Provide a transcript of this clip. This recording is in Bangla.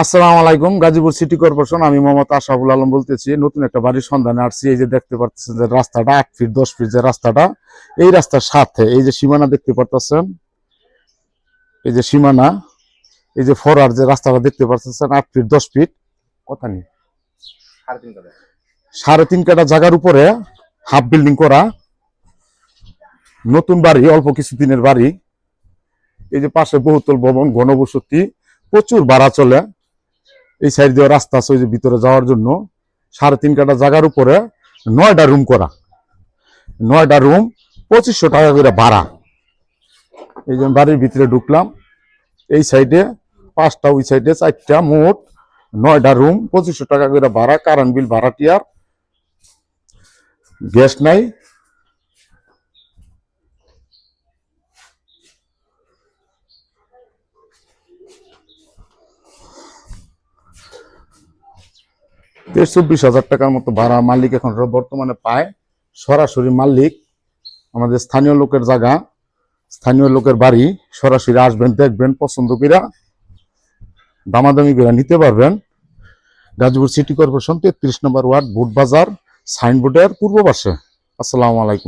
আসসালামু আলাইকুম। গাজীপুর সিটি কর্পোরেশন, আমি মোহাম্মদ আশরাফুল আলম বলতেছি। নতুন একটা বাড়ির সন্ধানে আসছি। এই যে দেখতে পাচ্ছেন যে রাস্তাটা 8 ফিট 10 ফিট যে রাস্তাটা, এই রাস্তার সাথে এই যে সীমানা দেখতে পাচ্ছেন, এই যে সীমানা, এই যে ফরার যে রাস্তাটা দেখতে পাচ্ছেন 8 ফিট 10 ফিট, কথা নেই, 3.5 কাঠা জায়গার উপরে হাফ বিল্ডিং করা নতুন বাড়ি, অল্প কিছু দিনের বাড়ি। এই যে পাশে বহুতল ভবন, ঘনবসতি, প্রচুর ভাড়া চলে। এই সাইড দিয়ে রাস্তা আছে ওই যে ভিতরে যাওয়ার জন্য। 3.5 কাঠা জায়গার উপরে 9টা রুম করা, 9টা রুম, 2500 টাকা করে ভাড়া। এই যে বাড়ির ভিতরে ঢুকলাম, এই সাইডে 5টা, ওই সাইডে 4টা, মোট 9টা রুম, 2500 টাকা করে ভাড়া। কারেন্ট বিল ভাড়াটিয়ার, গ্যাস নাই। দেড় 24,000 টাকার মতো ভাড়া মালিক এখন বর্তমানে পায়। সরাসরি মালিক, আমাদের স্থানীয় লোকের জায়গা, স্থানীয় লোকের বাড়ি। সরাসরি আসবেন, দেখবেন, পছন্দ করে দামাদামি করে নিতে পারবেন। গাজীপুর সিটি কর্পোরেশন 33 নম্বর ওয়ার্ড, বুট বাজার, সাইনবোর্ডের পূর্ব পাশে। আসসালামু আলাইকুম।